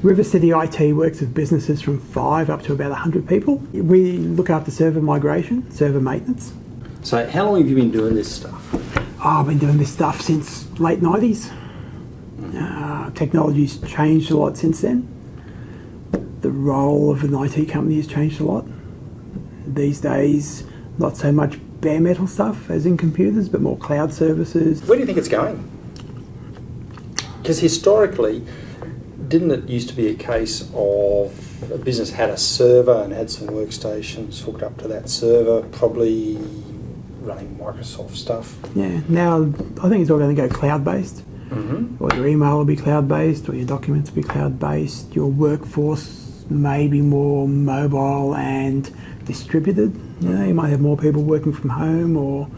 Rivercity IT works with businesses from 5 up to about 100 people. We look after server migration, server maintenance. So how long have you been doing this stuff? I've been doing this stuff since late 90s. Technology's changed a lot since then. The role of an IT company has changed a lot. These days, not so much bare metal stuff as in computers, but more cloud services. Where do you think it's going? Because historically, didn't it used to be a case of a business had a server and had some workstations hooked up to that server, probably running Microsoft stuff? Yeah, now I think it's all going to go cloud-based. Mm-hmm. Or your email will be cloud-based, or your documents will be cloud-based. Your workforce may be more mobile and distributed. You know, you might have more people working from home or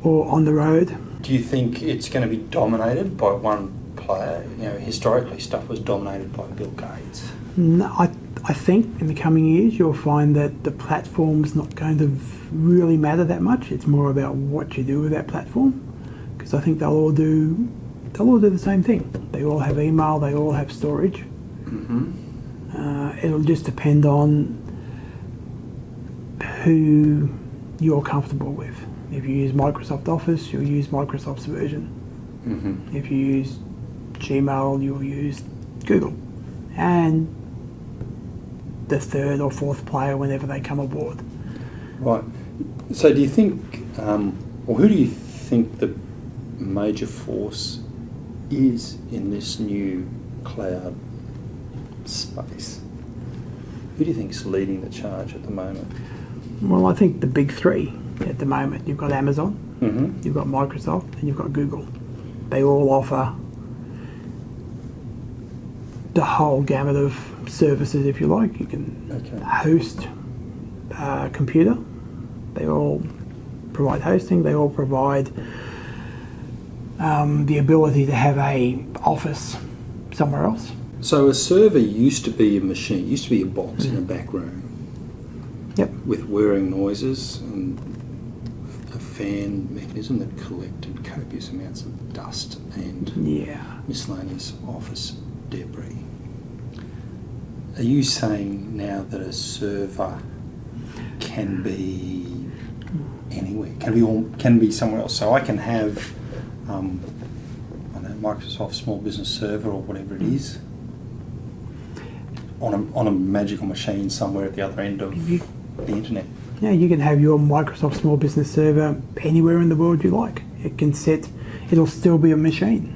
on the road. Do you think it's going to be dominated by one player? You know, historically stuff was dominated by Bill Gates. No, I think in the coming years you'll find that the platform's not going to really matter that much. It's more about what you do with that platform, because I think they'll all do the same thing. They all have email, they all have storage. Mm-hmm. It'll just depend on who you're comfortable with. If you use Microsoft Office, you'll use Microsoft's version. Mm-hmm. If you use Gmail, you'll use Google. And the third or fourth player whenever they come aboard. Right. So do you think, or who do you think the major force is in this new cloud space? Who do you think is leading the charge at the moment? Well, I think the big three at the moment. You've got Amazon, Mm-hmm. you've got Microsoft, and you've got Google. They all offer the whole gamut of services, if you like. You can host a computer. They all provide hosting. They all provide the ability to have a office somewhere else. So a server used to be a machine, used to be a box in a back room. Yep. With whirring noises and a fan mechanism that collected copious amounts of dust and miscellaneous office debris. Are you saying now that a server can be anywhere? Can be somewhere else? So I can have I don't know, Microsoft Small Business Server or whatever it is on a magical machine somewhere at the other end of the internet. Yeah, you can have your Microsoft Small Business Server anywhere in the world you like. It'll still be a machine,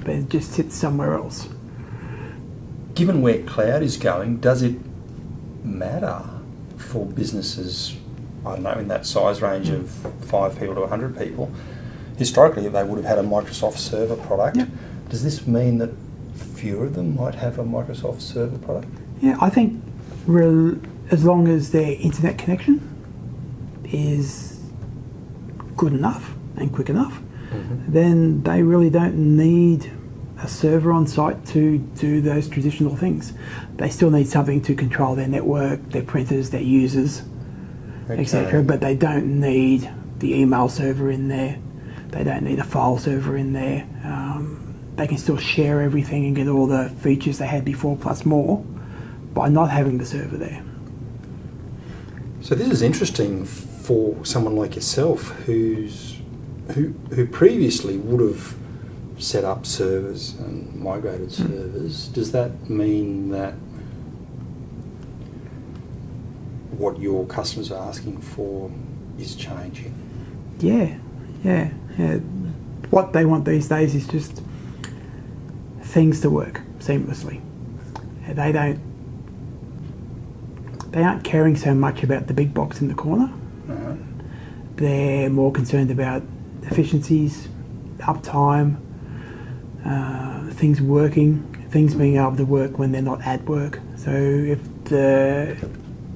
but it just sits somewhere else. Given where cloud is going, does it matter for businesses, I don't know, in that size range of 5 people to 100 people? Historically, they would have had a Microsoft Server product. Yep. Does this mean that fewer of them might have a Microsoft Server product? Yeah, I think as long as their internet connection is good enough and quick enough, then they really don't need a server on site to do those traditional things. They still need something to control their network, their printers, their users, etc. But they don't need the email server in there. They don't need a file server in there. They can still share everything and get all the features they had before plus more by not having the server there. So this is interesting for someone like yourself who previously would have set up servers and migrated servers. Does that mean that what your customers are asking for is changing? Yeah. What they want these days is just things to work seamlessly. They aren't caring so much about the big box in the corner. They're more concerned about efficiencies, uptime, things working, things being able to work when they're not at work. So if the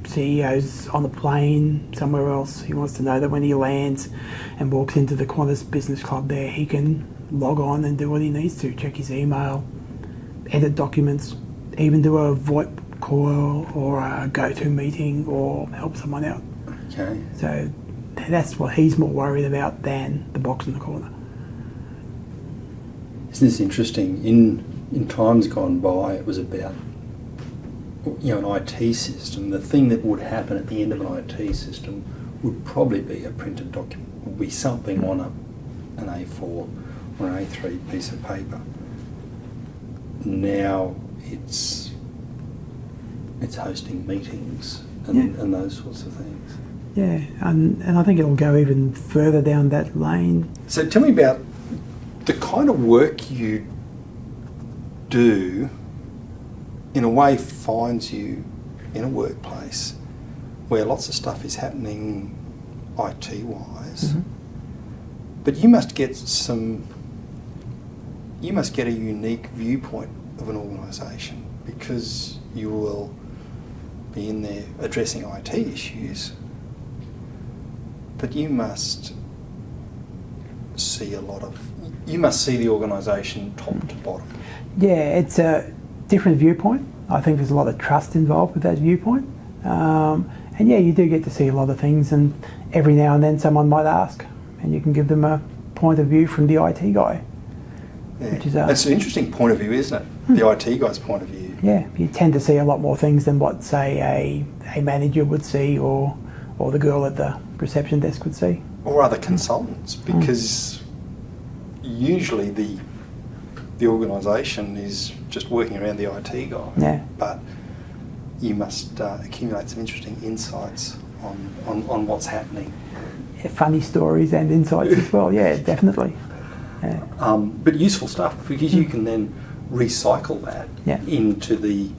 CEO's on a plane somewhere else, he wants to know that when he lands and walks into the Qantas Business Club there, he can log on and do what he needs to, check his email, edit documents, even do a VoIP call or a go-to meeting or help someone out. Okay. So that's what he's more worried about than the box in the corner. Isn't this interesting? In in times gone by, it was about, an IT system. The thing that would happen at the end of an IT system would probably be a printed document, would be something on an A4 or an A3 piece of paper. Now it's hosting meetings and those sorts of things. Yeah, and I think it'll go even further down that lane. So tell me about the kind of work you do, in a way finds you in a workplace where lots of stuff is happening IT-wise, but you must get a unique viewpoint of an organisation, because you will be in there addressing IT issues, but you must see the organisation top to bottom. Yeah, it's a different viewpoint. I think there's a lot of trust involved with that viewpoint. And yeah, you do get to see a lot of things, and every now and then someone might ask, and you can give them a point of view from the IT guy. Yeah. Which is that's an interesting point of view, isn't it? The IT guy's point of view. Yeah, you tend to see a lot more things than what, say, a manager would see, or the girl at the reception desk would see. Or other consultants, because usually the organisation is just working around the IT guy. Yeah. But you must accumulate some interesting insights on what's happening. Yeah, funny stories and insights as well, yeah, definitely. Yeah. But useful stuff, because you can then recycle that into the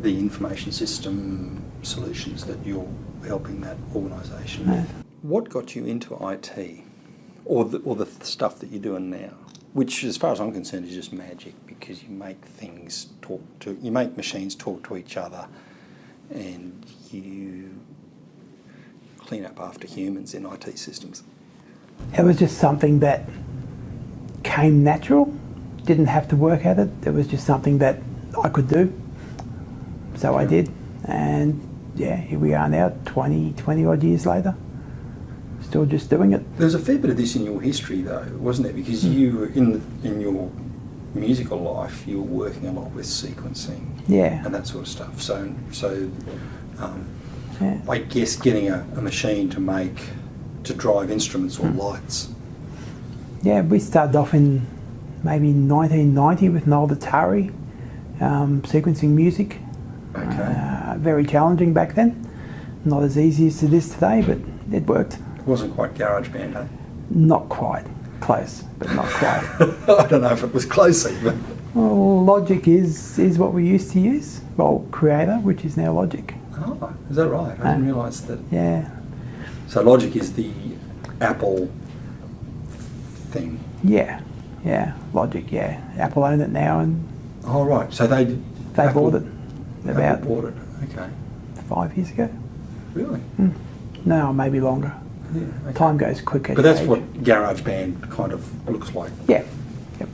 information system solutions that you're helping that organisation with. What got you into IT, or the stuff that you're doing now, which, as far as I'm concerned, is just magic, because you make machines talk to each other, and you clean up after humans in IT systems? It was just something that came natural. Didn't have to work at it. It was just something that I could do. So I did. And yeah, here we are now, 20 odd years later. Still just doing it. There's a fair bit of this in your history, though, wasn't there? Because you were in your musical life, you were working a lot with sequencing, and that sort of stuff. So I guess getting a machine to drive instruments or lights. Yeah, we started off in maybe 1990 with an old Atari, sequencing music. Okay. Very challenging back then. Not as easy as it is today, but it worked. It wasn't quite GarageBand, eh? Not quite. Close, but not quite. I don't know if it was close even. Well, Logic is what we used to use. Well, Creator, which is now Logic. Oh, is that right? I didn't realise that. Yeah. So Logic is the Apple thing? Yeah, Logic, yeah. Apple own it now, and oh, right. So they bought it about Apple bought it. Okay. 5 years ago. Really? No, maybe longer. Yeah, okay. Time goes quicker. But that's what GarageBand kind of looks like. Yeah. Yep.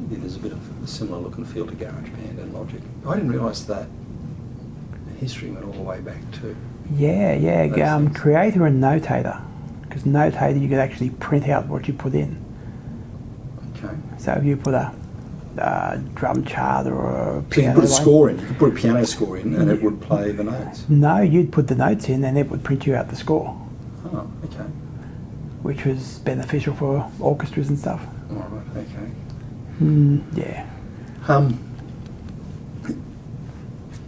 There's a bit of a similar look and feel to GarageBand and Logic. I didn't realise that history went all the way back to. Yeah. Creator and Notator, because Notator you could actually print out what you put in. Okay. So if you put a drum chart or a piano. So you put a score in. You could put a piano score in, and it would play the notes. No, you'd put the notes in, and it would print you out the score. Oh, okay. Which was beneficial for orchestras and stuff. All right. Okay. Yeah.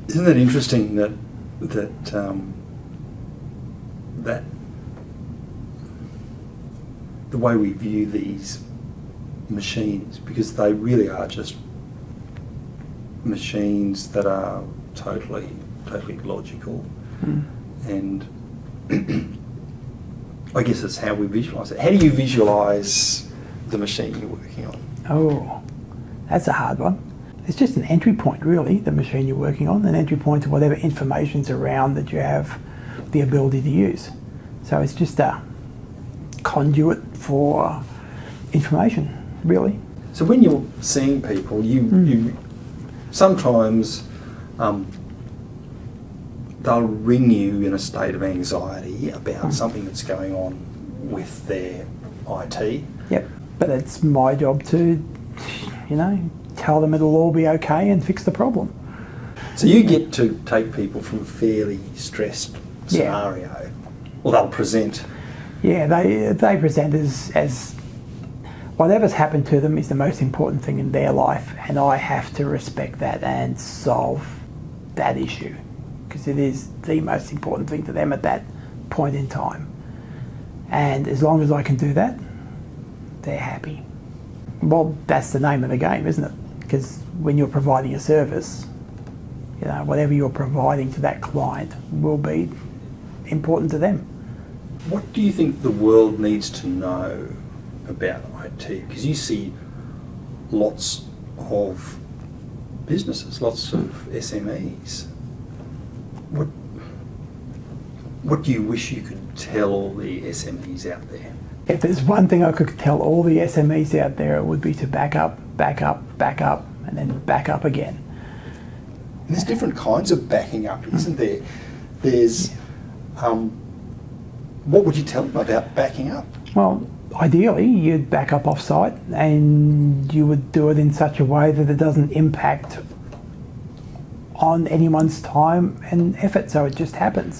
Isn't it interesting that the way we view these machines, because they really are just machines that are totally logical, and I guess it's how we visualise it. How do you visualise the machine you're working on? Oh, that's a hard one. It's just an entry point, really, the machine you're working on, an entry point to whatever information's around that you have the ability to use. So it's just a conduit for information, really. So when you're seeing people, you sometimes they'll ring you in a state of anxiety about something that's going on with their IT. Yep. But it's my job to, tell them it'll all be okay and fix the problem. So you get to take people from a fairly stressed scenario, or they'll present. Yeah, they present as whatever's happened to them is the most important thing in their life, and I have to respect that and solve that issue because it is the most important thing to them at that point in time. And as long as I can do that, they're happy. Well, that's the name of the game, isn't it? Because when you're providing a service, whatever you're providing to that client will be important to them. What do you think the world needs to know about IT? Because you see lots of businesses, lots of SMEs. What do you wish you could tell all the SMEs out there? If there's one thing I could tell all the SMEs out there, it would be to back up, and then back up again. And there's different kinds of backing up, isn't there? There's, what would you tell them about backing up? Well, ideally, you'd back up off-site and you would do it in such a way that it doesn't impact on anyone's time and effort, so it just happens.